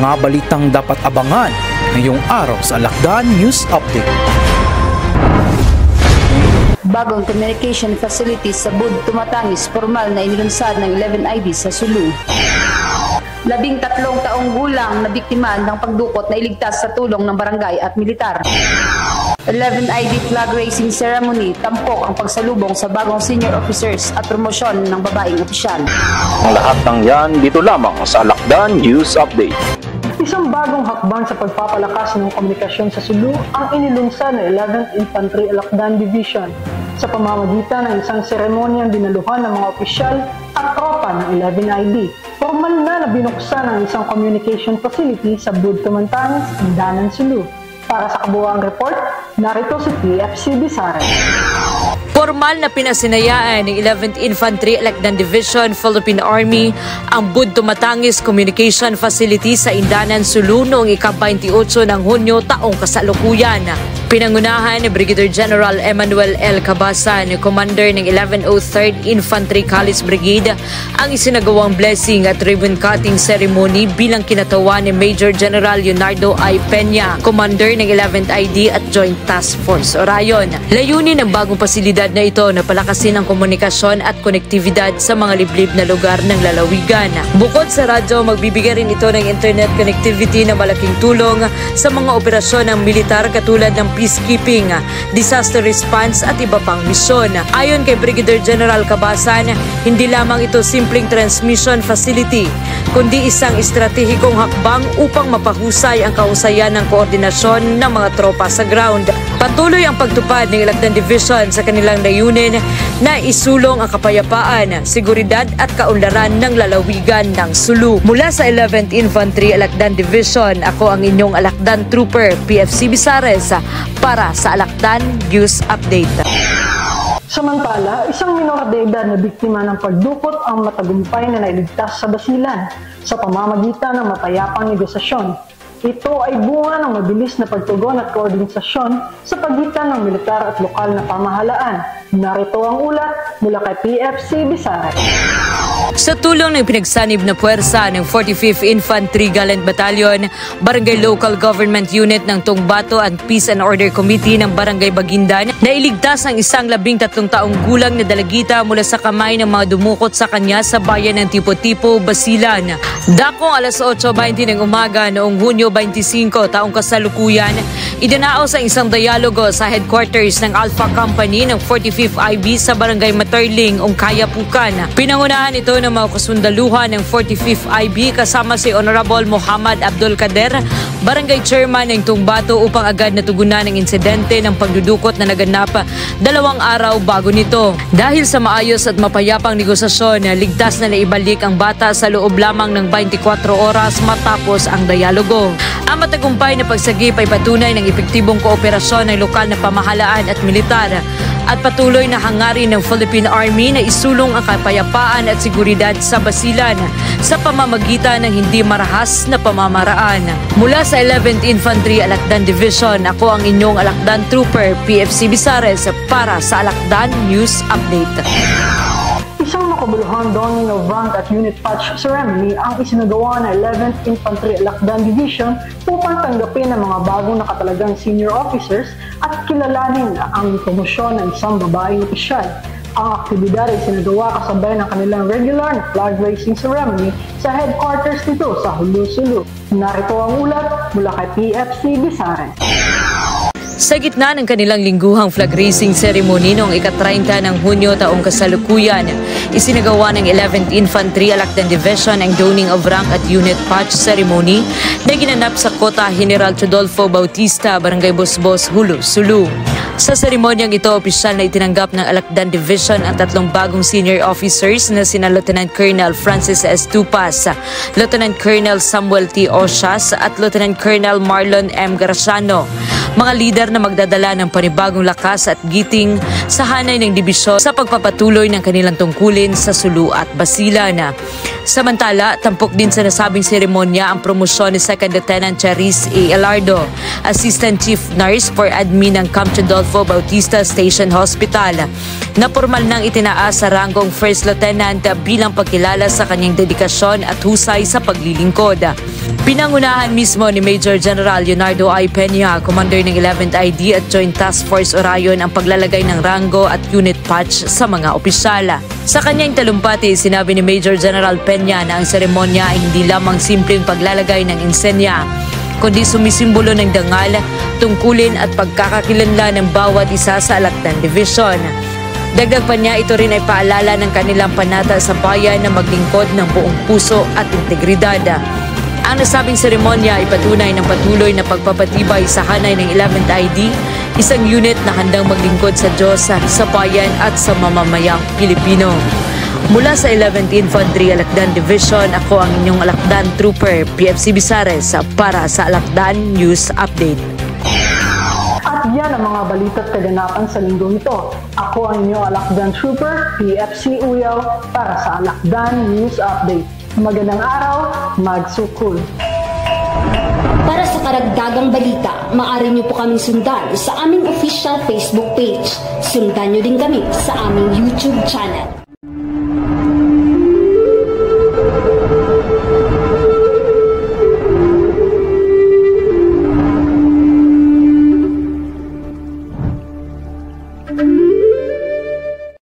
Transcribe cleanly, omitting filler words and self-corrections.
mga balitang dapat abangan ngayong araw sa Alakdan News Update. Bagong communication facilities sa Bud Tumatangis, formal na inilunsad ng 11ID sa Sulu. 13 taong gulang na biktima ng pagdukot na iligtas sa tulong ng barangay at militar. 11ID flag raising ceremony, tampok ang pagsalubong sa bagong senior officers at promosyon ng babaeng opisyal. Ang lahat ng yan dito lamang sa Alakdan News Update. Isang bagong hakbang sa pagpapalakas ng komunikasyon sa Sulu ang inilunsad ng 11th Infantry Alakdan Division sa pamamagitan ng isang seremonyang dinaluhan ng mga opisyal at tropa ng 11ID. Formal na binuksan ang isang communication facility sa Bud Tumatangis, Indanan, Sulu. Para sa kabuuang report, narito si PFC Bisares. Formal na pinasinayaan ng 11th Infantry Alakdan Division, Philippine Army ang Bud Tumatangis Communication Facility sa Indanan, Sulu noong ika-28 ng Hunyo taong kasalukuyan. Pinangunahan ni Brigadier General Emmanuel L. Cabasan, Commander ng 1103rd Infantry College Brigade, ang isinagawang blessing at ribbon cutting ceremony bilang kinatawan ni Major General Leonardo I. Peña, Commander ng 11th ID at Joint Task Force Orion. Layunin ng bagong pasilidad na ito na palakasin ang komunikasyon at konektibidad sa mga liblib na lugar ng lalawigan. Bukod sa radyo, magbibigay rin ito ng internet connectivity na malaking tulong sa mga operasyon ng militar katulad ng peacekeeping, disaster response at iba pang misyon. Ayon kay Brigadier General Cabasan, hindi lamang ito simpleng transmission facility, kundi isang estratehikong hakbang upang mapahusay ang kahusayan ng koordinasyon ng mga tropa sa ground. Patuloy ang pagtupad ng Alakdan Division sa kanilang layunin na isulong ang kapayapaan, seguridad at kaunlaran ng lalawigan ng Sulu. Mula sa 11th Infantry Alakdan Division, ako ang inyong Alakdan Trooper, PFC Bisares, para sa Alakdan News Update. Samantala, isang minor de edad na biktima ng pagdukot ang matagumpay na nailigtas sa Basilan sa pamamagitan ng mapayapang negosasyon. Ito ay bunga ng mabilis na pagtugon at koordinasyon sa pagitan ng militar at lokal na pamahalaan. Narito ang ulat mula kay PFC Bisares. Sa tulong ng pinagsanib na puwersa ng 45th Infantry Gallant Battalion, Barangay Local Government Unit ng Tungbato at Peace and Order Committee ng Barangay Baguindan, nailigtas ang isang 13 taong gulang na dalagita mula sa kamay ng mga dumukot sa kanya sa bayan ng Tipo-Tipo, Basilan. Dakong alas 8:20 ng umaga noong Hunyo 25 taong kasalukuyan, idinaos ang isang dialogo sa headquarters ng Alpha Company ng 45th IB sa Barangay Materling, Ongkaya, Pucan. Pinangunahan ito ng mga kasundaluhan ng 45th IB kasama si Honorable Muhammad Abdul Kader, Barangay Chairman ng Tungbato, upang agad natugunan ang insidente ng pagdudukot na naganap 2 araw bago nito. Dahil sa maayos at mapayapang negosasyon, ligtas na naibalik ang bata sa loob lamang ng 24 oras matapos ang dialogo. Ang matagumpay na pagsagip ay patunay ng epektibong kooperasyon ng lokal na pamahalaan at militar at patuloy na hangarin ng Philippine Army na isulong ang kapayapaan at seguridad sa Basilan sa pamamagitan ng hindi marahas na pamamaraan. Mula sa 11th Infantry Alakdan Division, ako ang inyong Alakdan Trooper, PFC Bisares, para sa Alakdan News Update. Isang makabuluhang donning of rank at unit patch ceremony ang isinagawa ng 11th Infantry Alakdan Division upang tanggapin ang mga bagong nakatalagang senior officers at kilalanin ang promosyon ng isang babaeng opisyal. Ang aktibidad ay sinagawa kasabay ng kanilang regular na flag raising ceremony sa headquarters nito sa Hulu, Sulu. Narito ang ulat mula kay PFC Bisares. Sa gitna ng kanilang lingguhang flag raising ceremony noong ika-30 ng Hunyo taong kasalukuyan, isinagawa ng 11th Infantry Alakdan Division ang donning of rank at unit patch ceremony na ginanap sa Kota General Chodolfo Bautista, Barangay Bosbos, Hulu, Sulu. Sa seremonyang ito, opisyal na itinanggap ng Alakdan Division ang 3 bagong senior officers na sina Lieutenant Colonel Francis S. Tupas, Lieutenant Colonel Samuel T. Osias at Lieutenant Colonel Marlon M. Garciano. Mga lider na magdadala ng panibagong lakas at giting sa hanay ng dibisyon sa pagpapatuloy ng kanilang tungkulin sa Sulu at Basilan. Samantala, tampok din sa nasabing seremonya ang promosyon ni 2nd Lieutenant Charis A. Elardo, Assistant Chief Nurse for Admin ng Camp Chodolfo Bautista Station Hospital, na formal nang itinaas sa ranggong First Lieutenant bilang pagkilala sa kanyang dedikasyon at husay sa paglilingkod. Pinangunahan mismo ni Major General Leonardo I. Peña, commander ng 11th ID at Joint Task Force Orion, ang paglalagay ng rango at unit patch sa mga opisyala. Sa kanyang talumpati, sinabi ni Major General Peña na ang seremonya ay hindi lamang simpleng paglalagay ng insenya, kundi sumisimbolo ng dangal, tungkulin at pagkakakilanlan ng bawat isa sa Alacdan Division. Dagdag pa niya, ito rin ay paalala ng kanilang panata sa bayan na maglingkod ng buong puso at integridad. Ang nasabing seremonya ay patunay ng patuloy na pagpapatibay sa hanay ng 11th ID, isang unit na handang maglingkod sa Diyos, sa bayan at sa mamamayang Pilipino. Mula sa 11th Infantry Alacdan Division, ako ang inyong Alacdan Trooper, PFC Bizares, para sa Alacdan News Update. At yan ang mga balita't kaganapan sa linggong ito. Ako ang inyong Alacdan Trooper, PFC Uyaw, para sa Alacdan News Update. Magandang araw, magsukul. Para sa karagdagang balita, maaari niyo po kaming sundan sa aming official Facebook page. Sundan niyo din kami sa aming YouTube channel.